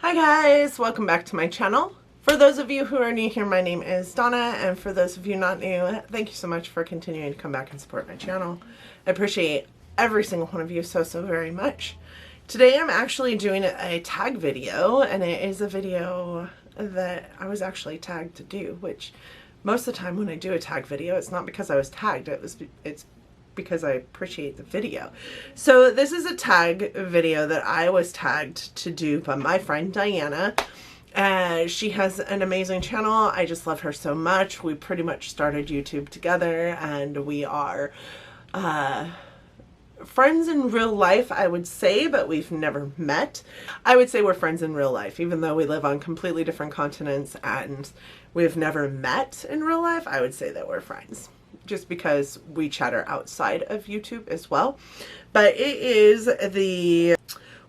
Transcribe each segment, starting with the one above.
Hi guys, welcome back to my channel. For those of you who are new here, my name is Donna, and for those of you not new, thank you so much for continuing to come back and support my channel. I appreciate every single one of you so very much. Today I'm actually doing a tag video, and it is a video that I was actually tagged to do, which most of the time when I do a tag video, it's not because I was tagged, it's because I appreciate the video. So this is a tag video that I was tagged to do by my friend Diana. She has an amazing channel. I just love her so much. We pretty much started YouTube together, and we are friends in real life, I would say, but we've never met. I would say we're friends in real life, even though we live on completely different continents and we've never met in real life. I would say that we're friends, just because we chatter outside of YouTube as well. But it is the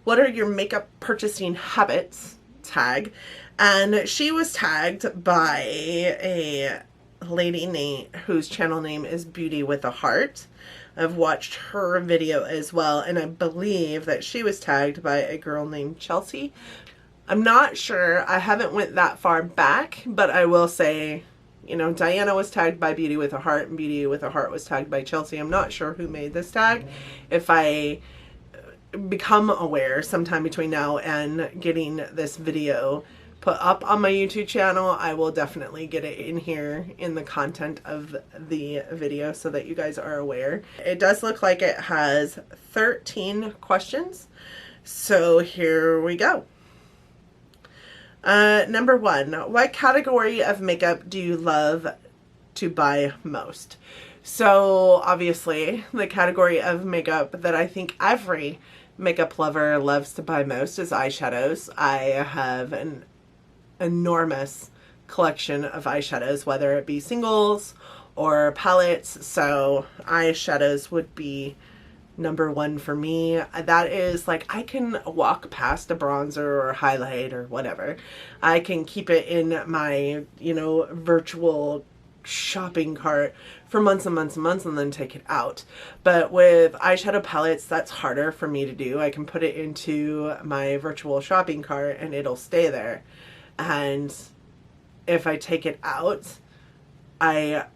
"What are your makeup purchasing habits?" tag, and she was tagged by a lady whose channel name is Beauty with a Heart. I've watched her video as well, and I believe that she was tagged by a girl named Chelsea. I'm not sure, I haven't went that far back, but I will say, you know, Diana was tagged by Beauty with a Heart, and Beauty with a Heart was tagged by Chelsea. I'm not sure who made this tag. If I become aware sometime between now and getting this video put up on my YouTube channel, I will definitely get it in here in the content of the video so that you guys are aware. It does look like it has 13 questions. So here we go. Number 1, what category of makeup do you love to buy most? So obviously the category of makeup that I think every makeup lover loves to buy most is eyeshadows. I have an enormous collection of eyeshadows, whether it be singles or palettes. So eyeshadows would be number 1 for me. That is like, I can walk past a bronzer or highlight or whatever. I can keep it in my, you know, virtual shopping cart for months and months and months and then take it out. But with eyeshadow palettes, that's harder for me to do. I can put it into my virtual shopping cart and it'll stay there. And if I take it out, I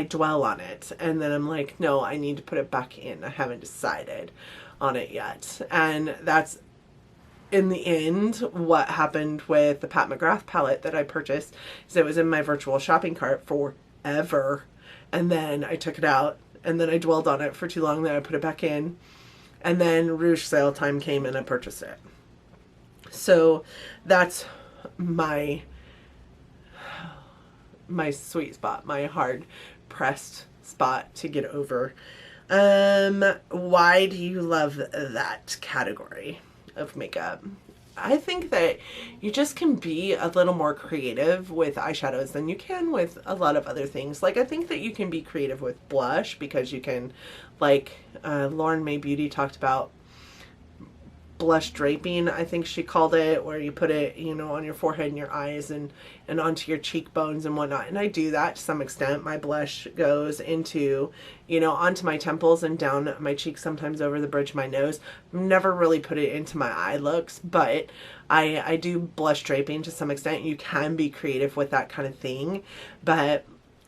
dwell on it, and then I'm like, no, I need to put it back in. I haven't decided on it yet. And that's, in the end, what happened with the Pat McGrath palette that I purchased. Is it was in my virtual shopping cart forever, and then I took it out, and then I dwelled on it for too long, then I put it back in, and then Rouge sale time came and I purchased it. So that's my sweet spot, my hard pressed spot to get over. Why do you love that category of makeup? I think that you just can be a little more creative with eyeshadows than you can with a lot of other things. Like, I think that you can be creative with blush because you can, like, Lauren May Beauty talked about blush draping, I think she called it, where you put it, you know, on your forehead and your eyes and onto your cheekbones and whatnot. And I do that to some extent. My blush goes into, you know, onto my temples and down my cheeks, sometimes over the bridge of my nose. Never really put it into my eye looks, but I do blush draping to some extent. You can be creative with that kind of thing, but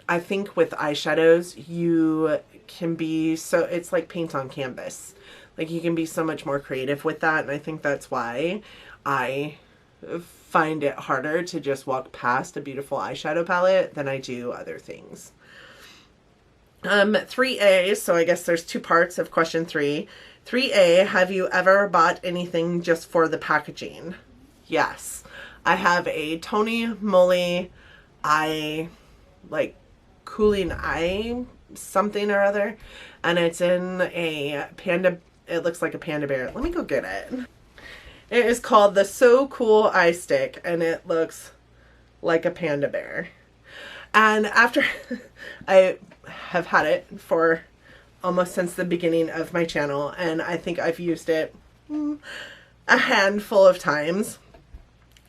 I think with eyeshadows you can be so, it's like paint on canvas. Like, you can be so much more creative with that, and I think that's why I find it harder to just walk past a beautiful eyeshadow palette than I do other things. 3A, so I guess there's 2 parts of question 3. 3A, have you ever bought anything just for the packaging? Yes. I have a Tony Moly eye, like, cooling eye something or other, and it's in a panda. It looks like a panda bear. Let me go get it. It is called the So Cool Eye Stick, and it looks like a panda bear. And after I have had it for almost since the beginning of my channel, and I think I've used it a handful of times.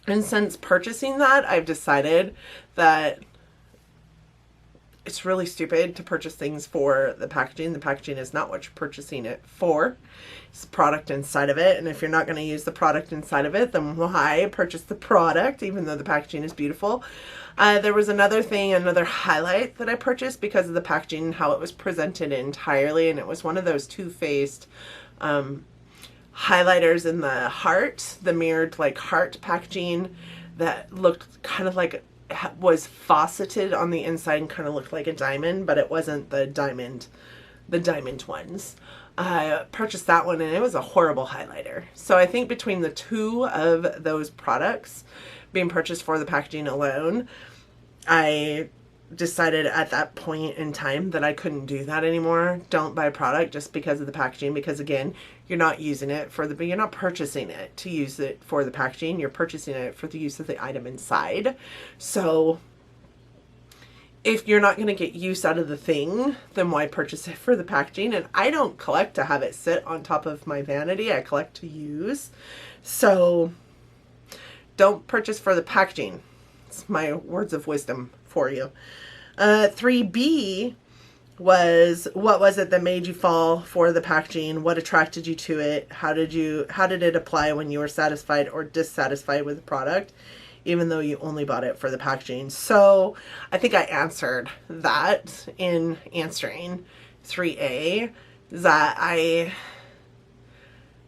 And since purchasing that, I've decided that it's really stupid to purchase things for the packaging. The packaging is not what you're purchasing it for. It's the product inside of it. And if you're not going to use the product inside of it, then why purchase the product, even though the packaging is beautiful? There was another thing, another highlight that I purchased because of the packaging and how it was presented entirely. And it was one of those Too Faced highlighters in the heart, the mirrored like heart packaging that looked kind of like, was faceted on the inside and kind of looked like a diamond, but it wasn't the diamond ones. I purchased that one and it was a horrible highlighter. So I think between the two of those products being purchased for the packaging alone, I decided at that point in time that I couldn't do that anymore. Don't buy a product just because of the packaging, because again, you're not using it for the, you're not purchasing it to use it for the packaging. You're purchasing it for the use of the item inside. So if you're not going to get use out of the thing, then why purchase it for the packaging? And I don't collect to have it sit on top of my vanity. I collect to use. So don't purchase for the packaging. It's my words of wisdom for you. 3B was, what was it that made you fall for the packaging? What attracted you to it? How did it apply when you were satisfied or dissatisfied with the product, even though you only bought it for the packaging? So I think I answered that in answering 3A, that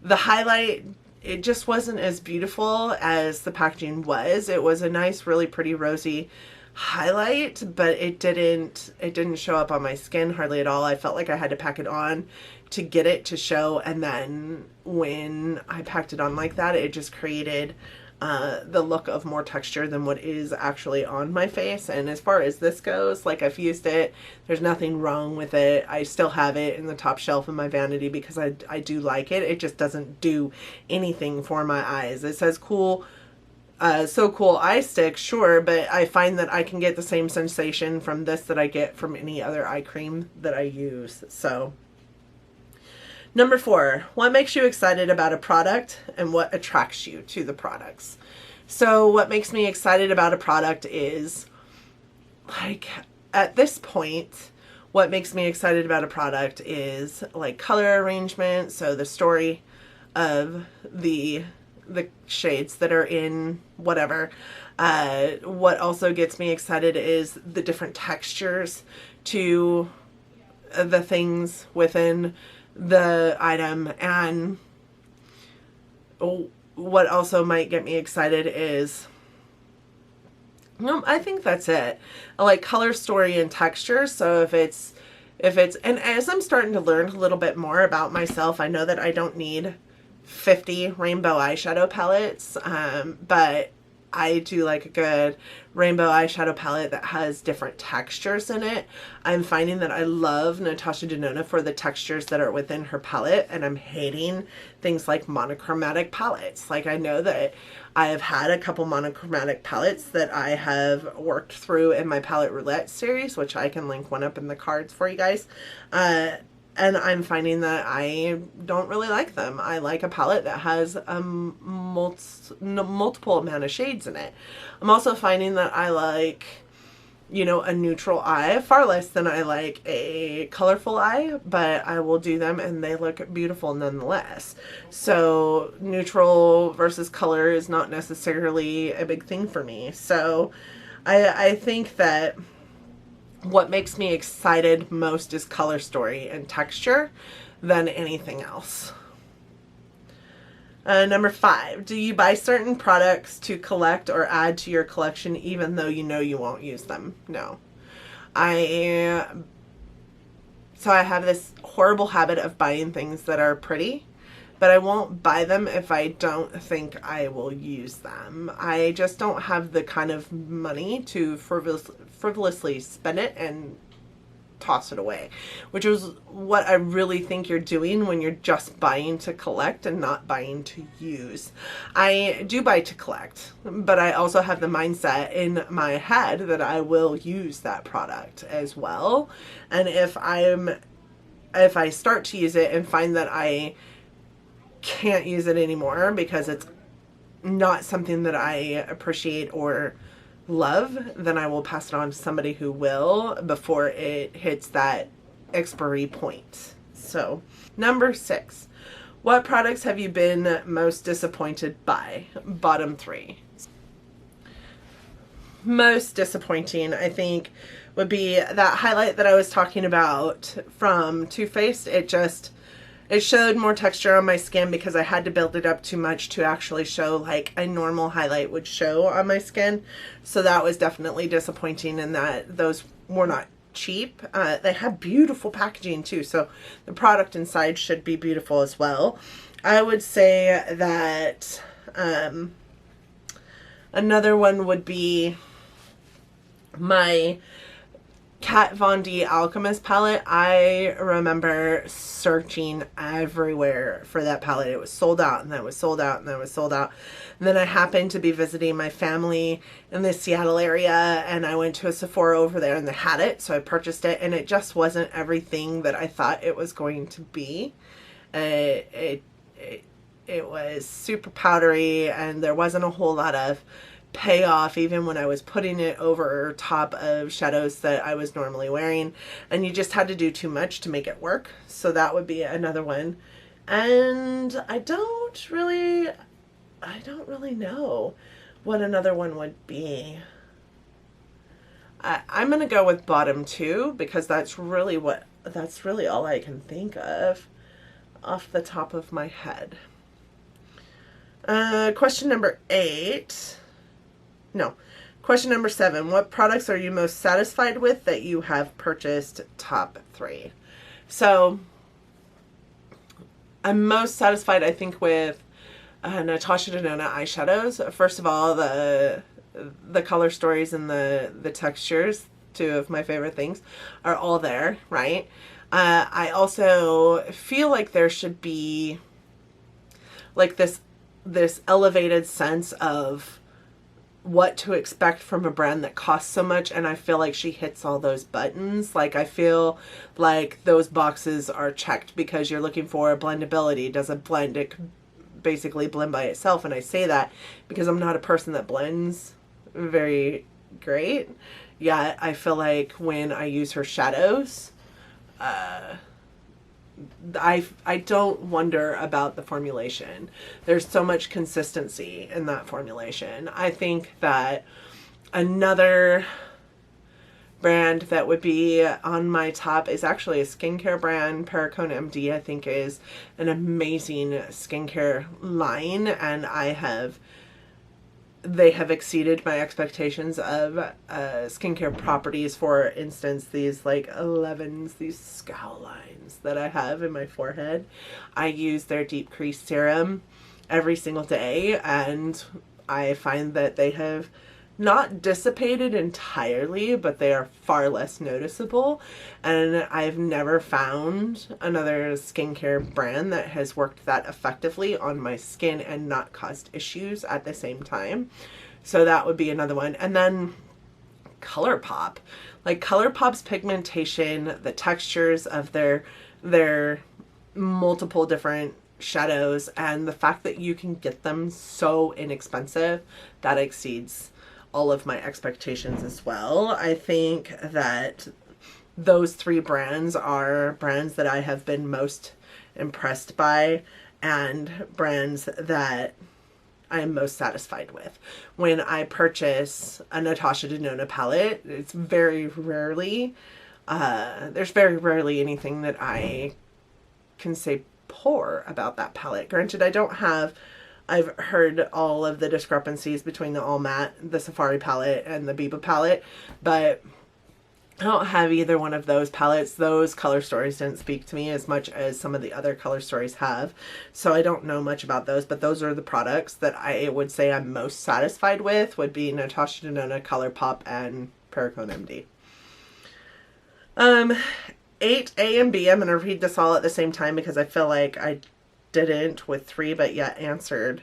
the highlight, it just wasn't as beautiful as the packaging was. It was a nice, really pretty rosy highlight, but it didn't show up on my skin hardly at all. I felt like I had to pack it on to get it to show, and then when I packed it on like that, it just created the look of more texture than what is actually on my face. And as far as this goes, like, I've used it, there's nothing wrong with it. I still have it in the top shelf in my vanity because I do like it. It just doesn't do anything for my eyes. It says cool, so cool eye stick, sure, but I find that I can get the same sensation from this that I get from any other eye cream that I use. So number 4, what makes you excited about a product and what attracts you to the products? So what makes me excited about a product is, like, at this point, what makes me excited about a product is like color arrangement. So the story of the shades that are in whatever. What also gets me excited is the different textures to the things within the item. And what also might get me excited is, I think that's it. I like color, story, and texture. So if it's, and as I'm starting to learn a little bit more about myself, I know that I don't need 50 rainbow eyeshadow palettes, but I do like a good rainbow eyeshadow palette that has different textures in it. I'm finding that I love Natasha Denona for the textures that are within her palette, and I'm hating things like monochromatic palettes. Like, I know that I have had a couple monochromatic palettes that I have worked through in my palette roulette series, which I can link one up in the cards for you guys. And I'm finding that I don't really like them. I like a palette that has multiple amount of shades in it. I'm also finding that I like, a neutral eye far less than I like a colorful eye, but I will do them and they look beautiful nonetheless. So neutral versus color is not necessarily a big thing for me. So I think that what makes me excited most is color, story, and texture than anything else. Number 5, do you buy certain products to collect or add to your collection even though you know you won't use them? No. So I have this horrible habit of buying things that are pretty, but I won't buy them if I don't think I will use them. I just don't have the kind of money to frivolously spend it and toss it away, which is what I really think you're doing when you're just buying to collect and not buying to use. I do buy to collect, but I also have the mindset in my head that I will use that product as well. And if I start to use it and find that I can't use it anymore because it's not something that I appreciate or love, then I will pass it on to somebody who will before it hits that expiry point. So, number 6. What products have you been most disappointed by? Bottom 3. Most disappointing, I think, would be that highlight that I was talking about from Too Faced. It showed more texture on my skin because I had to build it up too much to actually show like a normal highlight would show on my skin. So that was definitely disappointing in that those were not cheap. They have beautiful packaging too, so the product inside should be beautiful as well. I would say that another one would be my Kat Von D Alchemist palette. I remember searching everywhere for that palette. It was sold out, and then it was sold out, and then it was sold out. And then I happened to be visiting my family in the Seattle area, and I went to a Sephora over there, and they had it, so I purchased it, and it just wasn't everything that I thought it was going to be. It was super powdery, and there wasn't a whole lot of payoff even when I was putting it over top of shadows that I was normally wearing, and you just had to do too much to make it work. So that would be another one. And I don't really know what another one would be. I'm gonna go with bottom 2 because that's really all I can think of off the top of my head. Question number 7. What products are you most satisfied with that you have purchased? Top 3. So I'm most satisfied, I think, with Natasha Denona eyeshadows. First of all, the color stories and the textures, 2 of my favorite things, are all there, right? I also feel like there should be like this elevated sense of what to expect from a brand that costs so much, and I feel like she hits all those buttons. Like, I feel like those boxes are checked because you're looking for blendability. Does it blend? It could basically blend by itself, and I say that because I'm not a person that blends very great. Yet I feel like when I use her shadows, I don't wonder about the formulation. There's so much consistency in that formulation. I think that another brand that would be on my top is actually a skincare brand. Perricone MD, I think, is an amazing skincare line, and they have exceeded my expectations of skincare properties. For instance, these like 11s, these scowl lines that I have in my forehead. I use their deep crease serum every single day, and I find that they have not dissipated entirely, but they are far less noticeable. And I've never found another skincare brand that has worked that effectively on my skin and not caused issues at the same time. So that would be another one. And then ColourPop. Like, ColourPop's pigmentation, the textures of their multiple different shadows, and the fact that you can get them so inexpensive, that exceeds all of my expectations as well. I think that those 3 brands are brands that I have been most impressed by, and brands that I am most satisfied with. When I purchase a Natasha Denona palette, it's very rarely, there's very rarely anything that I can say poor about that palette. Granted, I've heard all of the discrepancies between the All Matte, the Safari palette, and the Biba palette, but I don't have either one of those palettes. Those color stories didn't speak to me as much as some of the other color stories have, so I don't know much about those, but those are the products that I would say I'm most satisfied with, would be Natasha Denona, ColourPop, and Perricone MD. 8, A and B, I'm going to read this all at the same time because I feel like I didn't with 3 but yet answered.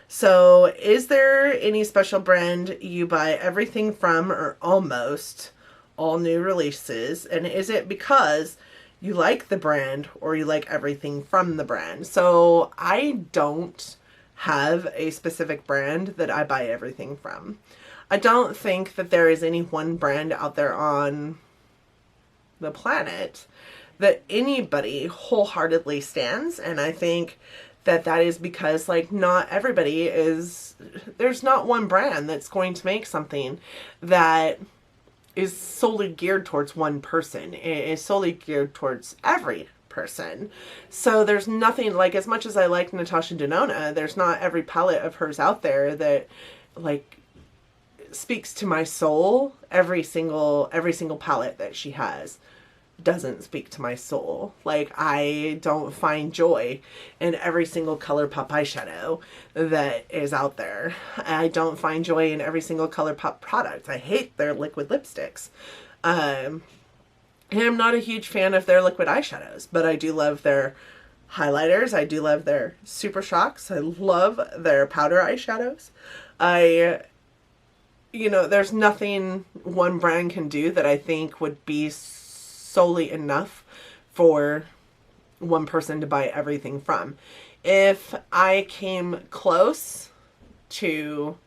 So, is there any special brand you buy everything from, or almost all new releases? And is it because you like the brand or you like everything from the brand? So I don't have a specific brand that I buy everything from. I don't think that there is any one brand out there on the planet that anybody wholeheartedly stands. And I think that that is because, like, not everybody is, there's not one brand that's going to make something that is solely geared towards one person. It is solely geared towards every person. So there's nothing, like, as much as I like Natasha Denona, there's not every palette of hers out there that, like, speaks to my soul. Every single palette that she has doesn't speak to my soul. Like, I don't find joy in every single ColourPop eyeshadow that is out there. I don't find joy in every single ColourPop product. I hate their liquid lipsticks. And I'm not a huge fan of their liquid eyeshadows, but I do love their highlighters. I do love their Super Shocks. I love their powder eyeshadows. You know, there's nothing one brand can do that I think would be solely enough for one person to buy everything from. If I came close to,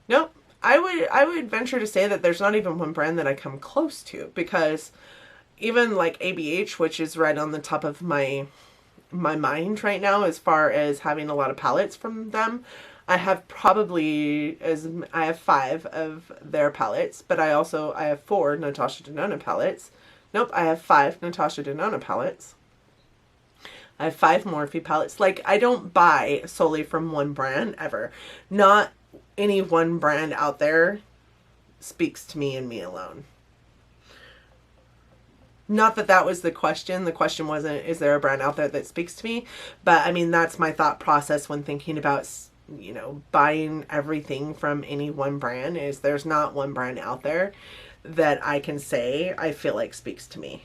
nope, I would venture to say that there's not even one brand that I come close to, because even like ABH, which is right on the top of my mind right now as far as having a lot of palettes from them, I have I have 5 of their palettes, but I have 4 Natasha Denona palettes. Nope, I have 5 Natasha Denona palettes. I have 5 Morphe palettes. Like, I don't buy solely from one brand ever. Not any one brand out there speaks to me and me alone. Not that that was the question. The question wasn't, is there a brand out there that speaks to me? But, I mean, that's my thought process when thinking about, you know, buying everything from any one brand, is there's not one brand out there that I can say I feel like speaks to me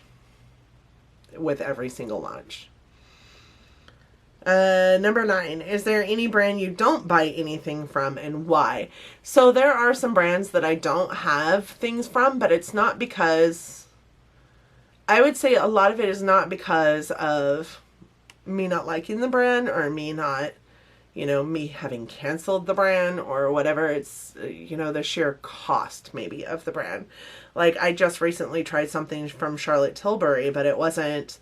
with every single launch. Number 9, is there any brand you don't buy anything from, and why? So there are some brands that I don't have things from, but it's not because, I would say a lot of it is not because of me not liking the brand, or me not, you know, me having canceled the brand or whatever. It's, you know, the sheer cost maybe of the brand. Like, I just recently tried something from Charlotte Tilbury, but it wasn't,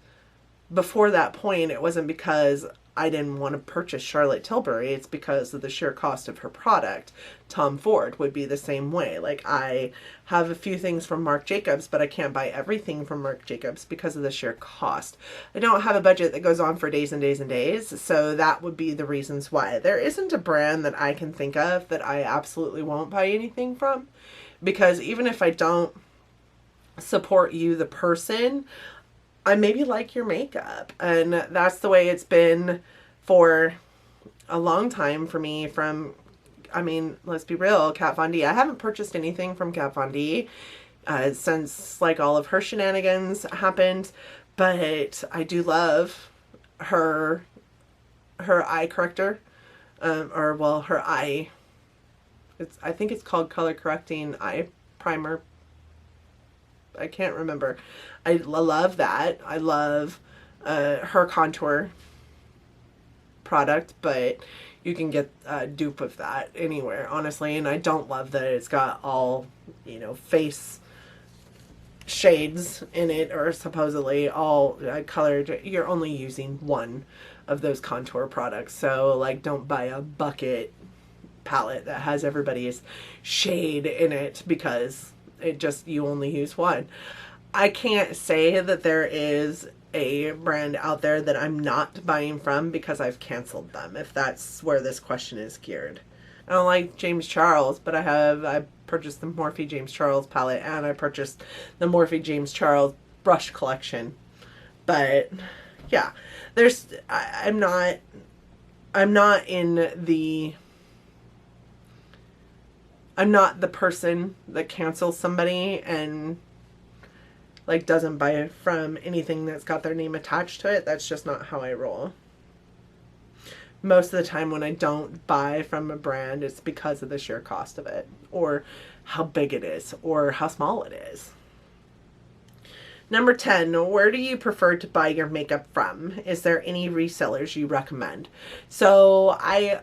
before that point, it wasn't because I didn't want to purchase Charlotte Tilbury. It's because of the sheer cost of her product. Tom Ford would be the same way. Like, I have a few things from Marc Jacobs, but I can't buy everything from Marc Jacobs because of the sheer cost. I don't have a budget that goes on for days and days and days, so that would be the reasons why. There isn't a brand that I can think of that I absolutely won't buy anything from, because even if I don't support you, the person, I maybe like your makeup, and that's the way it's been for a long time for me. From, I mean, let's be real, Kat Von D. I haven't purchased anything from Kat Von D since, like, all of her shenanigans happened, but I do love her eye corrector, or, well, her eye, I think it's called color correcting eye primer. I can't remember. I love that. I love her contour product, but you can get a dupe of that anywhere, honestly. And I don't love that it's got all, you know, face shades in it, or supposedly all colored. You're only using one of those contour products. So, like, don't buy a bucket palette that has everybody's shade in it, because it just, you only use one. I can't say that there is a brand out there that I'm not buying from because I've canceled them, if that's where this question is geared. I don't like James Charles, but I purchased the Morphe James Charles palette, and I purchased the Morphe James Charles brush collection. But yeah, I'm not the person that cancels somebody and, like, doesn't buy from anything that's got their name attached to it. That's just not how I roll. Most of the time when I don't buy from a brand, it's because of the sheer cost of it, or how big it is, or how small it is. Number 10, where do you prefer to buy your makeup from? Is there any resellers you recommend? So I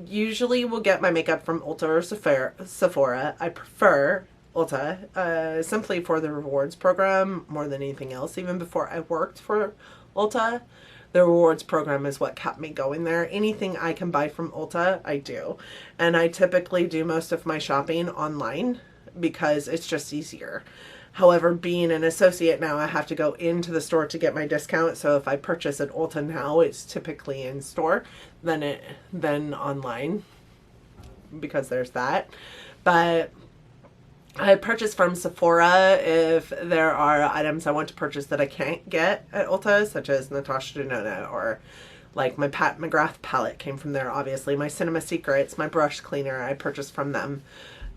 usually will get my makeup from Ulta or Sephora. I prefer Ulta simply for the rewards program more than anything else. Even before I worked for Ulta, the rewards program is what kept me going there. Anything I can buy from Ulta, I do. And I typically do most of my shopping online because it's just easier. However, being an associate now, I have to go into the store to get my discount. So if I purchase at Ulta now, it's typically in store than online, because there's that. But I purchase from Sephora if there are items I want to purchase that I can't get at Ulta, such as Natasha Denona, or like my Pat McGrath palette came from there, obviously. My Cinema Secrets, my brush cleaner, I purchased from them.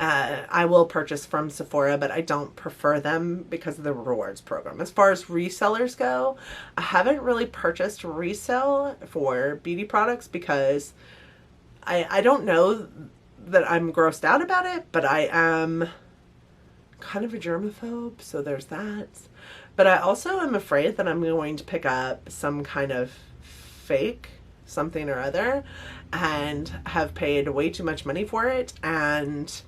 I will purchase from Sephora, but I don't prefer them because of the rewards program. As far as resellers go, I haven't really purchased resale for beauty products because I don't know that I'm grossed out about it, but I am kind of a germaphobe, so there's that. But I also am afraid that I'm going to pick up some kind of fake something or other and have paid way too much money for it, and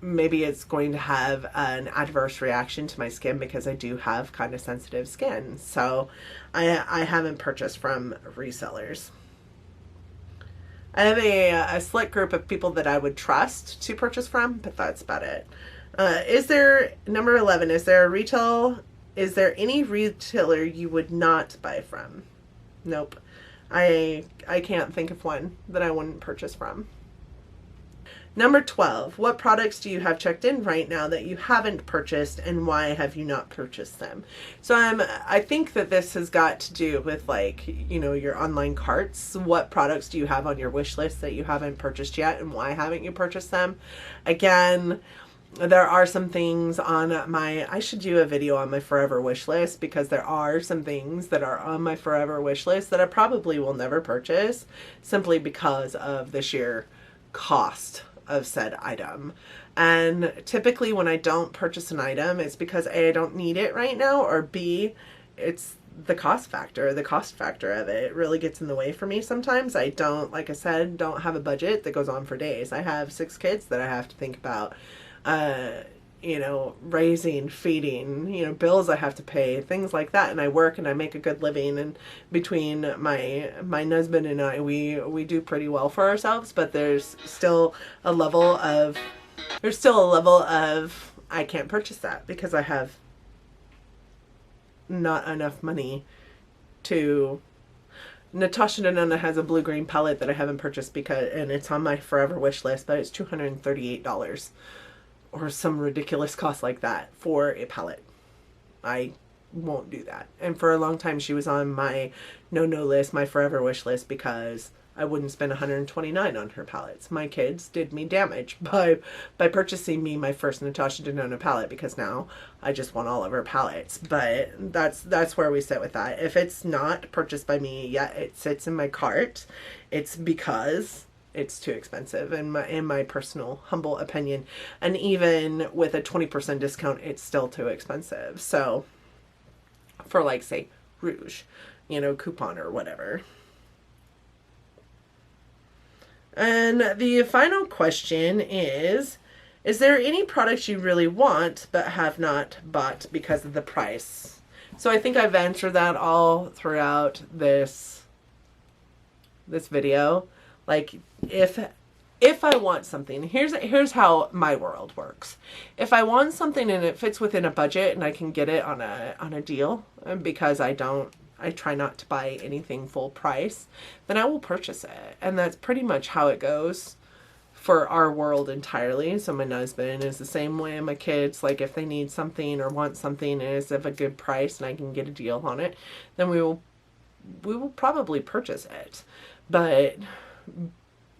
maybe it's going to have an adverse reaction to my skin because I do have kind of sensitive skin. So I haven't purchased from resellers. I have a select group of people that I would trust to purchase from, but that's about it. Number 11, is there any retailer you would not buy from? Nope. I can't think of one that I wouldn't purchase from. Number 12, what products do you have checked in right now that you haven't purchased, and why have you not purchased them? So I think that this has got to do with, like, you know, your online carts. What products do you have on your wish list that you haven't purchased yet, and why haven't you purchased them? Again, there are some things on I should do a video on my forever wish list, because there are some things that are on my forever wish list that I probably will never purchase simply because of the sheer cost of said item. And typically when I don't purchase an item, it's because A, I don't need it right now, or B, it's the cost factor. The cost factor of it really gets in the way for me sometimes. I don't, like I said, don't have a budget that goes on for days. I have 6 kids that I have to think about, you know, raising, feeding, you know, bills I have to pay, things like that. And I work and I make a good living, and between my husband and I, we do pretty well for ourselves, but there's still a level of I can't purchase that because I have not enough money to. Natasha Denona has a blue-green palette that I haven't purchased and it's on my forever wish list, but it's $238 or some ridiculous cost like that for a palette. I won't do that. And for a long time she was on my no list, my forever wish list, because I wouldn't spend $129 on her palettes. My kids did me damage by purchasing me my first Natasha Denona palette, because now I just want all of her palettes. But that's where we sit with that. If it's not purchased by me yet, it sits in my cart, it's because it's too expensive in my personal humble opinion. And even with a 20% discount, it's still too expensive. So for, like, say, Rouge, you know, coupon or whatever. And the final question is there any products you really want but have not bought because of the price? So I think I've answered that all throughout this video. Like, if I want something, here's how my world works. If I want something and it fits within a budget and I can get it on a deal, because I try not to buy anything full price, then I will purchase it. And that's pretty much how it goes for our world entirely. So my husband is the same way, and my kids, like, if they need something or want something and it's of a good price and I can get a deal on it, then we will probably purchase it. But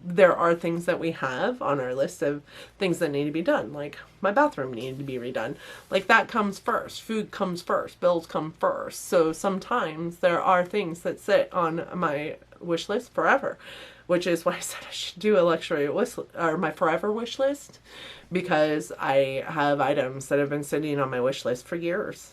there are things that we have on our list of things that need to be done. Like, my bathroom needed to be redone. Like, that comes first. Food comes first. Bills come first. So sometimes there are things that sit on my wish list forever, which is why I said I should do a luxury wish or my forever wish list, because I have items that have been sitting on my wish list for years.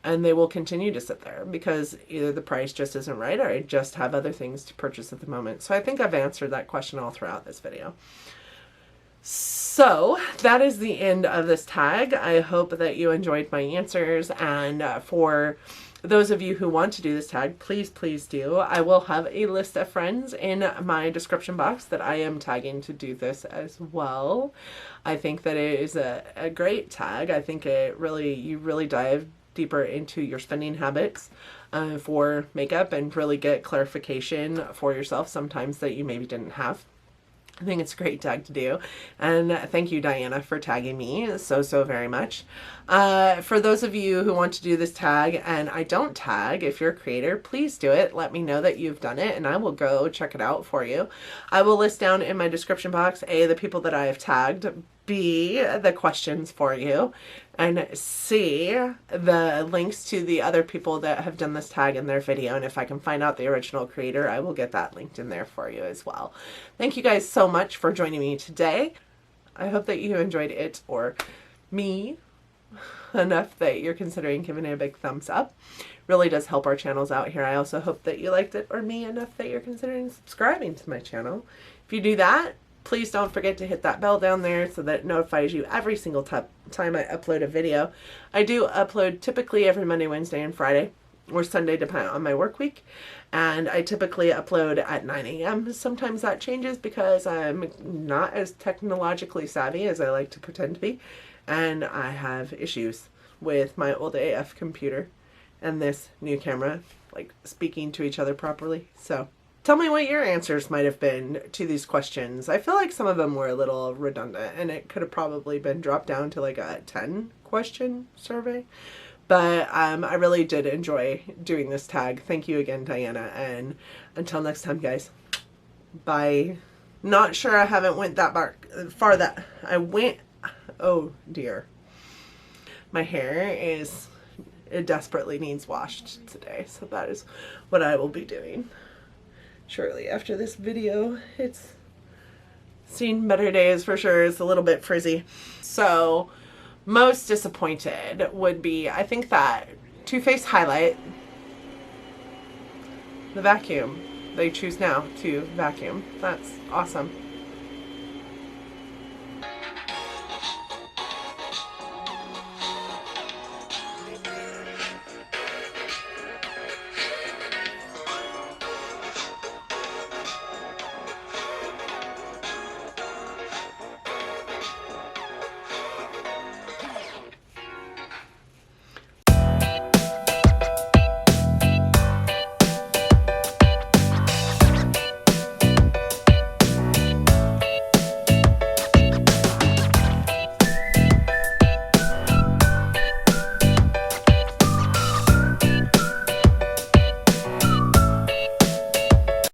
and they will continue to sit there because either the price just isn't right or I just have other things to purchase at the moment. So I think I've answered that question all throughout this video. So that is the end of this tag. I hope that you enjoyed my answers, and for those of you who want to do this tag, please do. I will have a list of friends in my description box that I am tagging to do this as well. I think that it is a great tag. I think you really dive deeper into your spending habits for makeup and really get clarification for yourself sometimes that you maybe didn't have. I think it's a great tag to do. And thank you, Diana, for tagging me so very much. For those of you who want to do this tag and I don't tag, if you're a creator, please do it. Let me know that you've done it and I will go check it out for you. I will list down in my description box, A, the people that I have tagged, B, the questions for you, and C, the links to the other people that have done this tag in their video. And if I can find out the original creator, I will get that linked in there for you as well. Thank you guys so much for joining me today. I hope that you enjoyed it or me enough that you're considering giving it a big thumbs up. Really does help our channels out here. I also hope that you liked it or me enough that you're considering subscribing to my channel. If you do that, please don't forget to hit that bell down there so that it notifies you every single time I upload a video. I do upload typically every Monday, Wednesday, and Friday, or Sunday depending on my work week. And I typically upload at 9 a.m. Sometimes that changes because I'm not as technologically savvy as I like to pretend to be. And I have issues with my old AF computer and this new camera, like speaking to each other properly. So tell me what your answers might have been to these questions. I feel like some of them were a little redundant and it could have probably been dropped down to like a 10 question survey. But I really did enjoy doing this tag. Thank you again, Diana. And until next time, guys, bye. Not sure I haven't went that far that I went. Oh dear. My hair it desperately needs washed today. So that is what I will be doing shortly after this video. It's seen better days for sure. It's a little bit frizzy. So most disappointed would be, I think that Too Faced highlight, the vacuum. They choose now to vacuum. That's awesome.